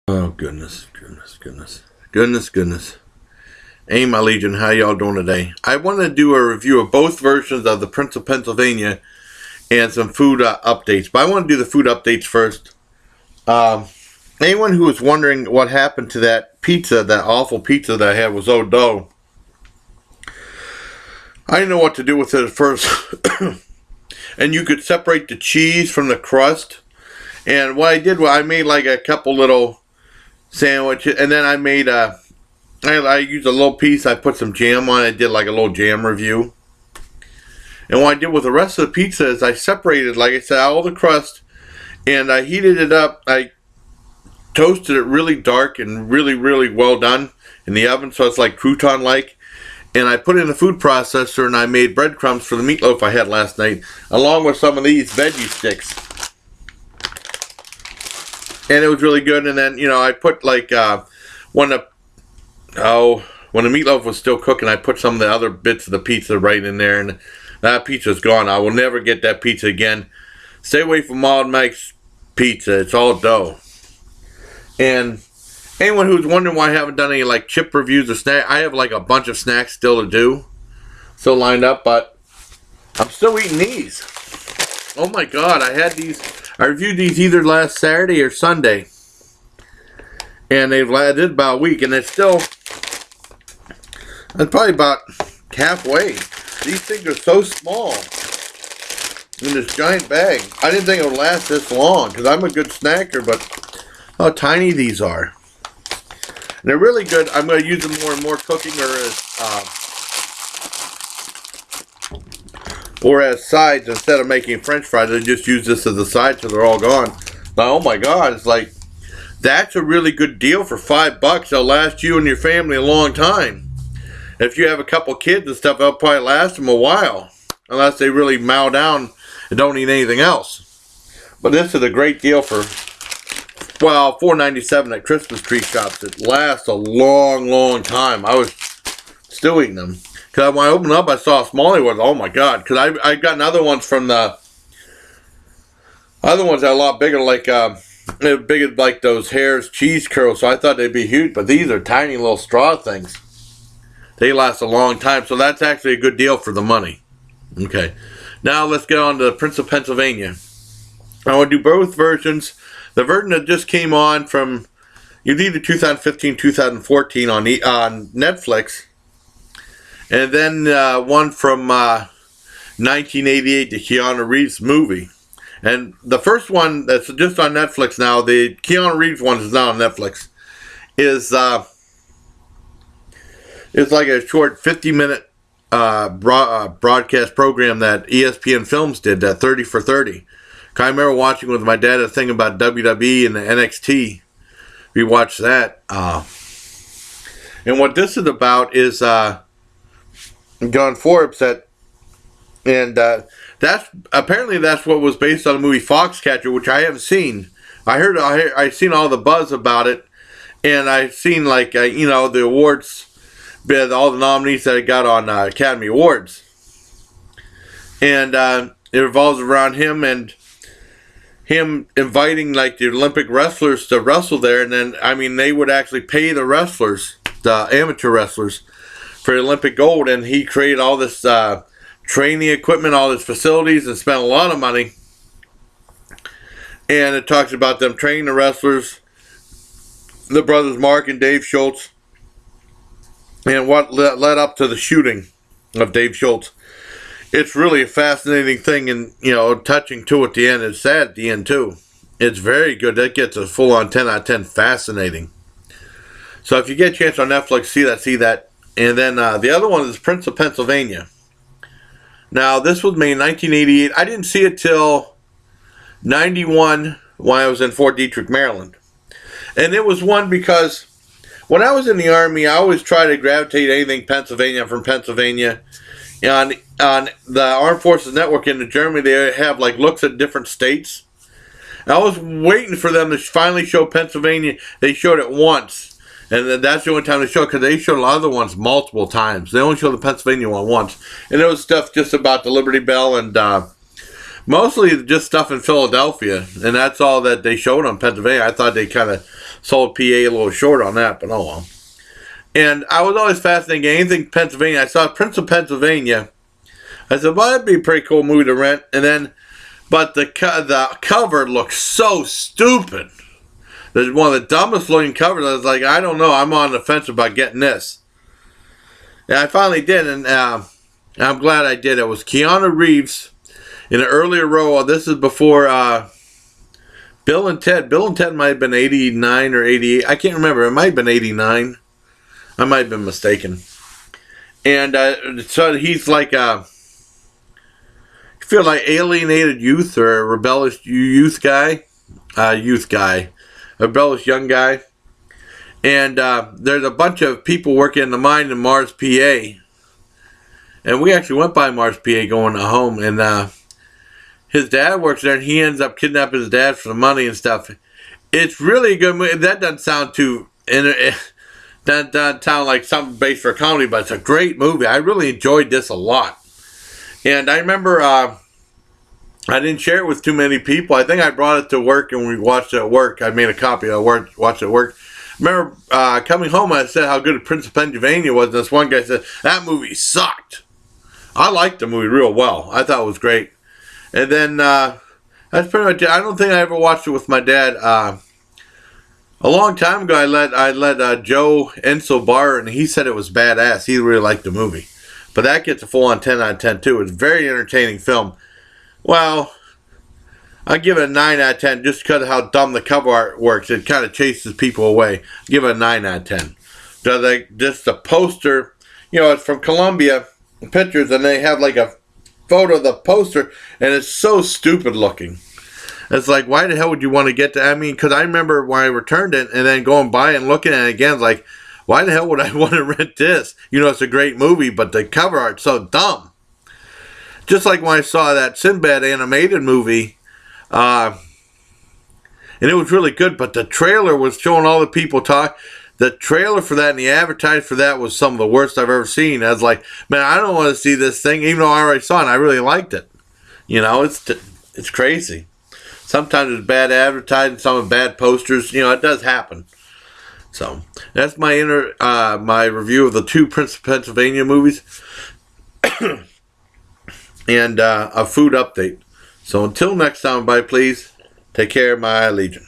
Oh, goodness, goodness, goodness. Goodness, goodness. Hey, my Legion, how y'all doing today? I want to do a review of both versions of the Prince of Pennsylvania and some food updates. But I want to do the food updates first. Anyone who was wondering what happened to that pizza, that awful pizza that I had was dough. I didn't know what to do with it at first. And you could separate the cheese from the crust. And what I did was I made like a couple little sandwiches, and then I made I used a little piece, I put some jam on it, I did like a little jam review. And what I did with the rest of the pizza is I separated, like I said, all the crust, and I heated it up. I toasted it really dark and really, really well done in the oven, so it's like crouton-like. And I put it in the food processor, and I made breadcrumbs for the meatloaf I had last night, along with some of these veggie sticks. And it was really good. And then, I put like when the meatloaf was still cooking, I put some of the other bits of the pizza right in there, and that pizza's gone. I will never get that pizza again. Stay away from Mild Mike's pizza. It's all dough. And anyone who's wondering why I haven't done any like chip reviews or snack, I have like a bunch of snacks still to do, still lined up, but I'm still eating these. Oh my God, I reviewed these either last Saturday or Sunday, and they've lasted about a week, and it's probably about halfway. These things are so small in this giant bag. I didn't think it would last this long because I'm a good snacker, but how tiny these are. And they're really good. I'm going to use them more and more cooking or as sides instead of making French fries. I just use this as a side till they're all gone. Now, oh my God, it's like, that's a really good deal for $5. They'll last you and your family a long time. If you have a couple kids and stuff, they'll probably last them a while, unless they really mow down and don't eat anything else. But this is a great deal for, well, $4.97 at Christmas tree shops. It lasts a long, long time. I was still eating them. Because when I opened up, I saw how small they was. Oh my God. Because I've gotten other ones from the, other ones are a lot bigger, like, they're big as like those Hare's cheese curls, so I thought they'd be huge, but these are tiny little straw things. They last a long time, so that's actually a good deal for the money. Okay. Now let's get on to the Prince of Pennsylvania. I want to do both versions. The version that just came on from either 2015, 2014 on Netflix, and then one from 1988, the Keanu Reeves movie. And the first one that's just on Netflix now, the Keanu Reeves one is not on Netflix, is like a short 50-minute broadcast program that ESPN Films did, that 30 for 30. I remember watching with my dad a thing about WWE and the NXT. We watched that. And what this is about is John Forbes apparently that's what was based on the movie Foxcatcher, which I haven't seen. I've seen all the buzz about it, and I've seen like the awards, all the nominees that it got on Academy Awards, and it revolves around him and him inviting like the Olympic wrestlers to wrestle there, and then they would actually pay the wrestlers, the amateur wrestlers, for Olympic gold, and he created all this training equipment, all his facilities, and spent a lot of money. And it talks about them training the wrestlers, the brothers Mark and Dave Schultz, and what led up to the shooting of Dave Schultz. It's really a fascinating thing, and touching too at the end. It's sad at the end too. It's very good. That gets a full-on 10 out of 10. Fascinating. So if you get a chance on Netflix, see that. And then the other one is Prince of Pennsylvania. Now, this was made in 1988. I didn't see it till 91 when I was in Fort Detrick, Maryland. And it was one because when I was in the Army, I always tried to gravitate anything Pennsylvania from Pennsylvania. On the Armed Forces Network in Germany, they have like looks at different states. And I was waiting for them to finally show Pennsylvania. They showed it once. And then that's the only time they show it, because they showed other ones multiple times. They only showed the Pennsylvania one once. And there was stuff just about the Liberty Bell and mostly just stuff in Philadelphia. And that's all that they showed on Pennsylvania. I thought they kind of Sold PA a little short on that, but oh well. And I was always fascinated. Anything Pennsylvania. I saw Prince of Pennsylvania. I said, well, that'd be a pretty cool movie to rent. And then, but the cover looks so stupid. There's one of the dumbest looking covers. I was like, I don't know. I'm on the fence about getting this. And I finally did, and I'm glad I did. It was Keanu Reeves in an earlier role. This is before Bill and Ted. Bill and Ted might have been 89 or 88. I can't remember. It might have been 89. I might have been mistaken. And so he's like I feel like alienated youth or a rebellious youth guy. A rebellious young guy. And there's a bunch of people working in the mine in Mars, PA. And we actually went by Mars, PA going to home. And his dad works there, and he ends up kidnapping his dad for the money and stuff. It's really a good movie. That doesn't sound too... That doesn't sound like something based for a comedy, but it's a great movie. I really enjoyed this a lot. And I remember I didn't share it with too many people. I think I brought it to work and we watched it at work. I made a copy. Watched it at work. I remember coming home, I said how good Prince of Pennsylvania was. And this one guy said, that movie sucked. I liked the movie real well. I thought it was great. And then that's pretty much it. I don't think I ever watched it with my dad. A long time ago, I let Joe Ensel borrow, and he said it was badass. He really liked the movie. But that gets a full-on 10 out of 10, too. It's a very entertaining film. Well, I'll give it a 9 out of 10 just because of how dumb the cover art works. It kind of chases people away. I'll give it a 9 out of 10. Just the poster, it's from Columbia Pictures, and they have like a photo of the poster, and it's so stupid looking. It's like, why the hell would you want to get to... I mean, because I remember when I returned it and then going by and looking at it again, it's like, why the hell would I want to rent this? It's a great movie, but the cover art's so dumb. Just like when I saw that Sinbad animated movie, and it was really good, but the trailer was showing all the people talk. The trailer for that and the advertising for that was some of the worst I've ever seen. I was like, man, I don't want to see this thing, even though I already saw it and I really liked it. It's crazy. Sometimes it's bad advertising, some bad posters. It does happen. So that's my my review of the two Prince of Pennsylvania movies and a food update. So until next time, everybody, please take care, my legion.